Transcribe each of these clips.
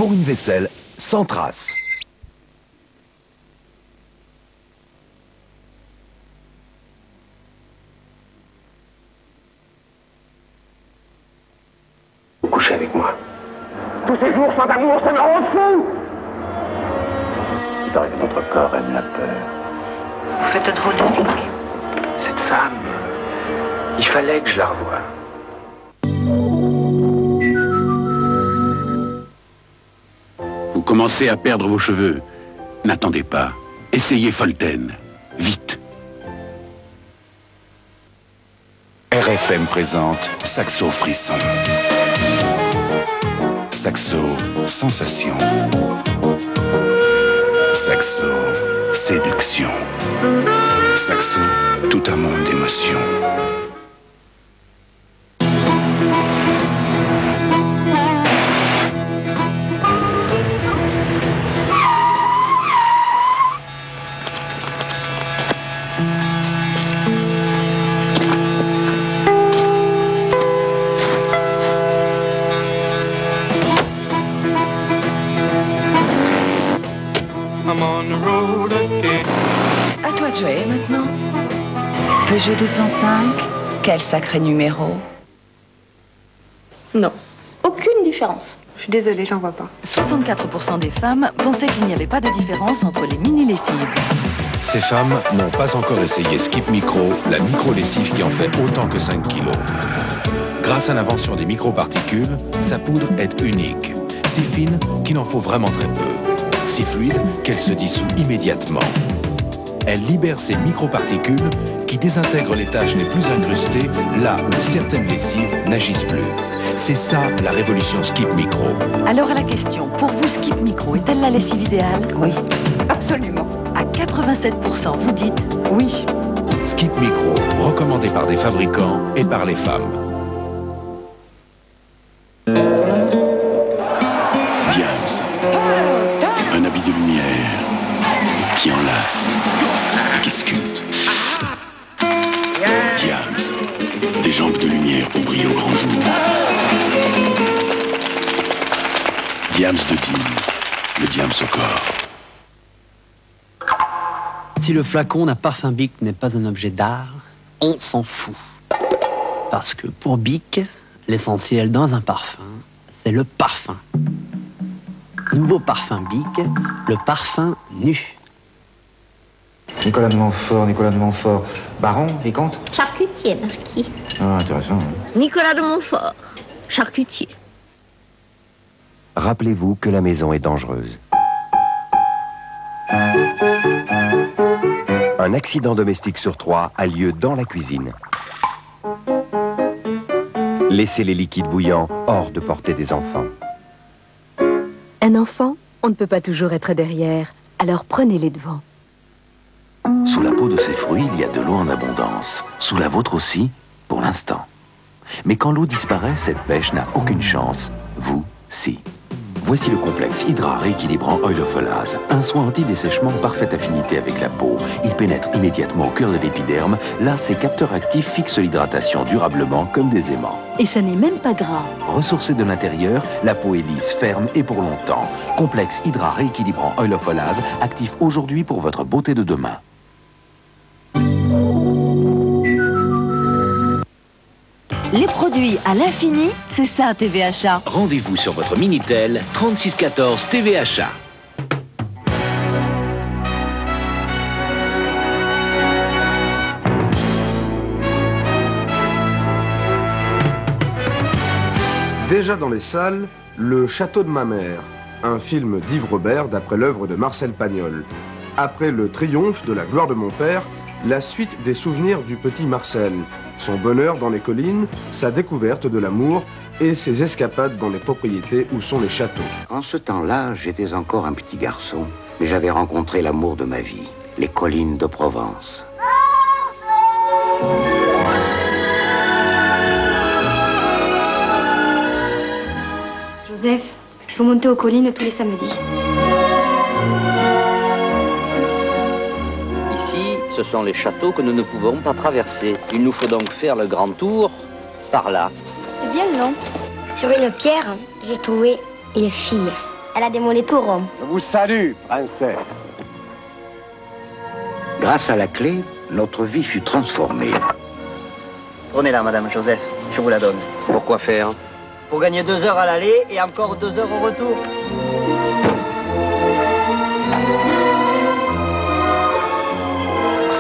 pour une vaisselle sans trace. Couchez avec moi. Tous ces jours sans amour, ça me rend fou. Il paraît que notre corps aime la peur. Vous faites un drôle de flic. Cette femme, il fallait que je la revoie. Vous commencez à perdre vos cheveux. N'attendez pas. Essayez Folten. Vite. RFM présente Saxo Frisson. Saxo Sensation. Saxo Séduction. Saxo tout un monde d'émotions. À toi de jouer maintenant. Peugeot 205, quel sacré numéro. Non, aucune différence. Je suis désolée, j'en vois pas. 64% des femmes pensaient qu'il n'y avait pas de différence entre les mini-lessives. Ces femmes n'ont pas encore essayé Skip Micro, la micro-lessive qui en fait autant que 5 kilos. Grâce à l'invention des microparticules, sa poudre est unique. Si fine qu'il en faut vraiment très peu. Si fluide qu'elle se dissout immédiatement. Elle libère ces microparticules qui désintègrent les taches les plus incrustées là où certaines lessives n'agissent plus. C'est ça la révolution Skip Micro. Alors à la question, pour vous Skip Micro est-elle la lessive idéale? Oui, absolument. À 87%, vous dites oui. Skip Micro, recommandé par des fabricants et par les femmes. Diams. Un habit de lumière qui enlace et qui sculpte. Diams. Des jambes de lumière pour briller au grand jour. Diams de Dean. Le Diams au corps. Si le flacon d'un parfum Bic n'est pas un objet d'art, on s'en fout. Parce que pour Bic, l'essentiel dans un parfum, c'est le parfum. Nouveau parfum Bic, le parfum nu. Nicolas de Montfort. Baron, vicomte? Charcutier, marquis. Ah, intéressant. Hein. Nicolas de Montfort, charcutier. Rappelez-vous que la maison est dangereuse. Un accident domestique sur 3 a lieu dans la cuisine. Laissez les liquides bouillants hors de portée des enfants. Un enfant, on ne peut pas toujours être derrière, alors prenez-les devant. Sous la peau de ces fruits, il y a de l'eau en abondance. Sous la vôtre aussi, pour l'instant. Mais quand l'eau disparaît, cette pêche n'a aucune chance. Vous, si. Voici le complexe Hydra rééquilibrant Oil of Olase. Un soin anti-dessèchement parfaite affinité avec la peau. Il pénètre immédiatement au cœur de l'épiderme. Là, ses capteurs actifs fixent l'hydratation durablement comme des aimants. Et ça n'est même pas gras. Ressourcée de l'intérieur, la peau est lisse, ferme et pour longtemps. Complexe Hydra rééquilibrant Oil of Olase, actif aujourd'hui pour votre beauté de demain. Les produits à l'infini, c'est ça TVHA. Rendez-vous sur votre Minitel 3614 TVHA. Déjà dans les salles, Le Château de ma mère, un film d'Yves Robert d'après l'œuvre de Marcel Pagnol. Après le triomphe de la gloire de mon père, la suite des souvenirs du petit Marcel, son bonheur dans les collines, sa découverte de l'amour et ses escapades dans les propriétés où sont les châteaux. En ce temps-là, j'étais encore un petit garçon, mais j'avais rencontré l'amour de ma vie, les collines de Provence. Joseph, il faut monter aux collines tous les samedis. Ici, ce sont les châteaux que nous ne pouvons pas traverser. Il nous faut donc faire le grand tour par là. C'est bien long. Sur une pierre, j'ai trouvé une fille. Elle a des mollets tout ronds. Je vous salue, princesse. Grâce à la clé, notre vie fut transformée. Prenez-la, Madame Joseph. Je vous la donne. Pourquoi faire? Pour gagner 2 heures à l'aller et encore 2 heures au retour.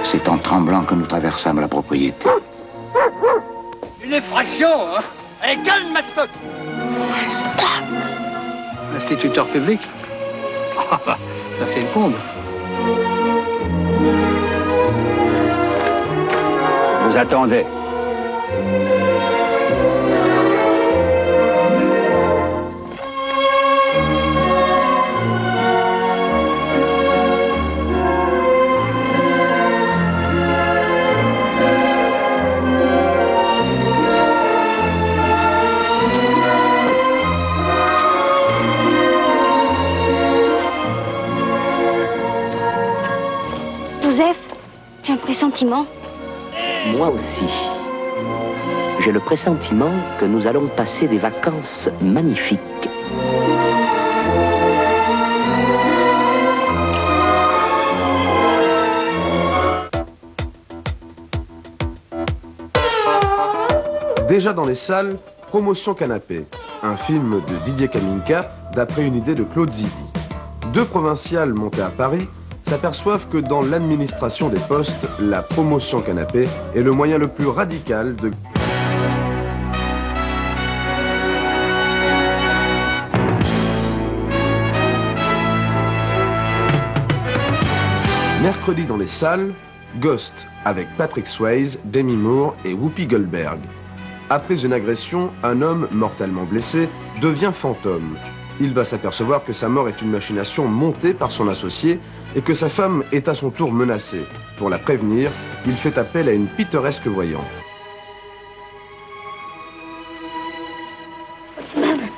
C'est en tremblant que nous traversâmes la propriété. Une effraction, hein? Allez, calme, Mastoc! Instituteur public? Ah bah, ça c'est le comble. Vous attendez. Joseph, j'ai un pressentiment. Moi aussi. J'ai le pressentiment que nous allons passer des vacances magnifiques. Déjà dans les salles, Promotion Canapé, un film de Didier Kaminka d'après une idée de Claude Zidi. 2 provinciales montées à Paris s'aperçoivent que dans l'administration des postes, la promotion canapé est le moyen le plus radical de... Mercredi dans les salles, Ghost avec Patrick Swayze, Demi Moore et Whoopi Goldberg. Après une agression, un homme mortellement blessé devient fantôme. Il va s'apercevoir que sa mort est une machination montée par son associé et que sa femme est à son tour menacée. Pour la prévenir, il fait appel à une pittoresque voyante. What's the matter?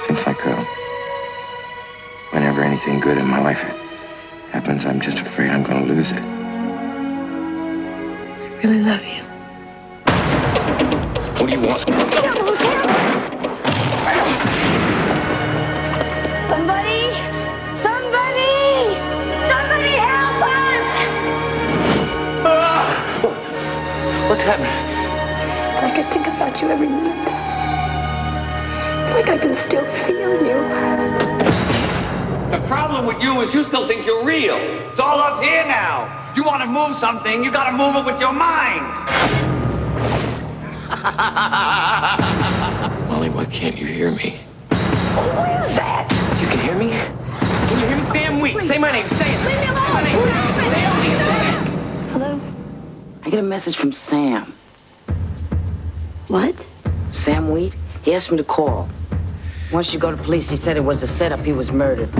Seems like whenever anything good in my life happens, I'm just afraid I'm going to lose it. I really love you. What do you want? Somebody! Somebody! Somebody help us! What's happening? It's like I think about you every minute. It's like I can still feel you. The problem with you is you still think you're real. It's all up here now. You want to move something, you got to move it with your mind. Molly, why can't you hear me? Who is that? You can hear me? Can you hear me? Sam Wheat. Say my name. Say it. Leave me alone. Say my name. Say it. Hello? I get a message from Sam. What? Sam Wheat. He asked me to call. Once you go to police, he said it was a setup. He was murdered.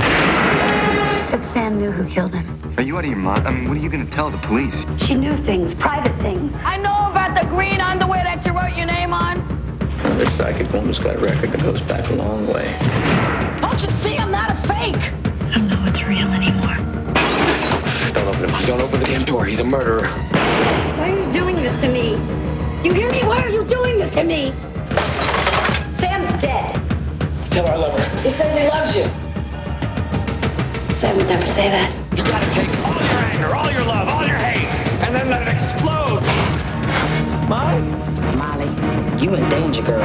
She said Sam knew who killed him. Are you out of your mind? I mean, what are you going to tell the police? She knew things, private things. I know about the green underwear that you wrote your name on. Well, this psychic woman's got a record that goes back a long way. Don't you see I'm not a fake? I don't know what's real anymore. Don't open it. Don't open the damn door. He's a murderer. Why are you doing this to me? You hear me? Why are you doing this to me? Sam's dead. Tell her I love her. He says he loves you. Sam would never say that. You got to take all your anger, all your love, all your hate, and then let it explode. Molly? Molly, you in danger, girl.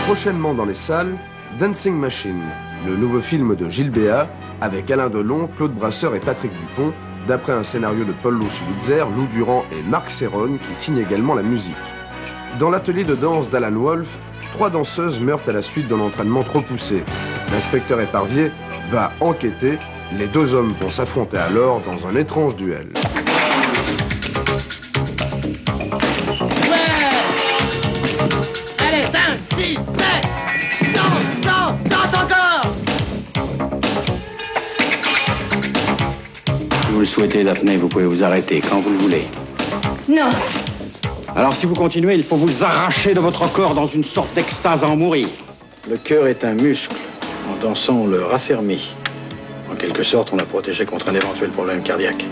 Prochainement dans les salles, Dancing Machine, le nouveau film de Gilles Béat, avec Alain Delon, Claude Brasseur et Patrick Dupont, d'après un scénario de Paul Sulitzer, Lou Durand et Marc Serron, qui signent également la musique. Dans l'atelier de danse d'Alan Wolf, 3 danseuses meurent à la suite d'un entraînement trop poussé. L'inspecteur Éparvier va enquêter, les 2 hommes vont s'affronter alors dans un étrange duel. Allez, 5, 6, 7, non! souhaitez, Daphné, vous pouvez vous arrêter quand vous le voulez. Non. Alors si vous continuez, il faut vous arracher de votre corps dans une sorte d'extase à en mourir. Le cœur est un muscle. En dansant, on le raffermit. En quelque sorte, on l'a protégé contre un éventuel problème cardiaque.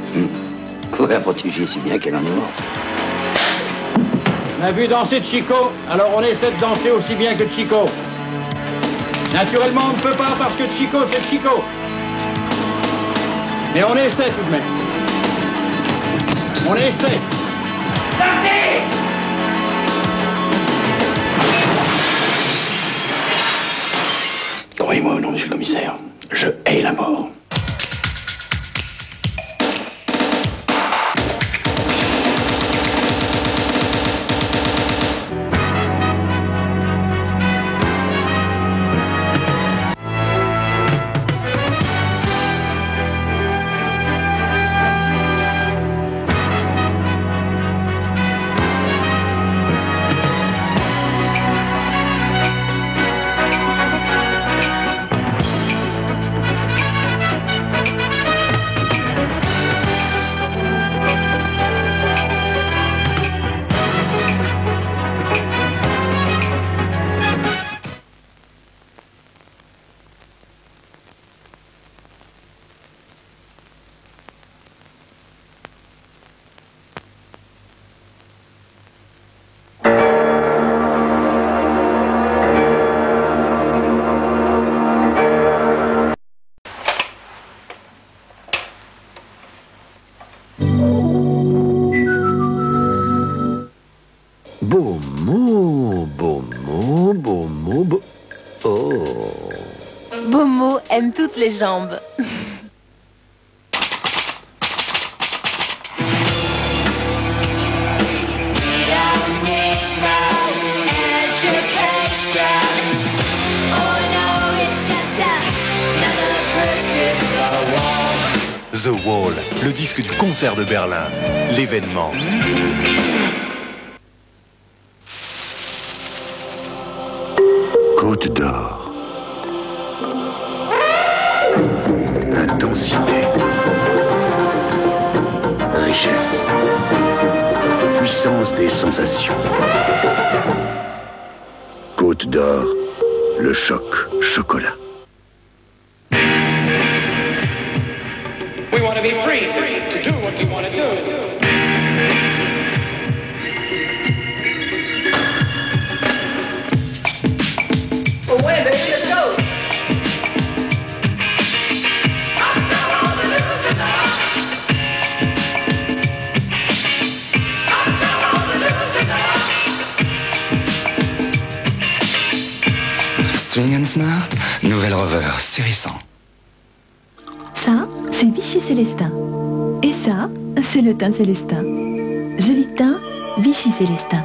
Vous la protégez si bien qu'elle en est morte. On a vu danser Chico, alors on essaie de danser aussi bien que Chico. Naturellement, on ne peut pas parce que Chico, c'est Chico. Mais on essaie tout de même. On essaie. Croyez-moi au nom, monsieur le commissaire, je hais la mort. Momo aime toutes les jambes. The Wall, le disque du concert de Berlin, l'événement. Côte d'Or. Intensité. Richesse. Puissance des sensations. Côte d'Or, le choc chocolat. We want to be free to do what we want to do. Well, wait, baby, let's go. String and Smart, nouvelle Rover, série 100. Ça, c'est Vichy Célestin. Et ça, c'est le teint Célestin. Joli teint, Vichy Célestin.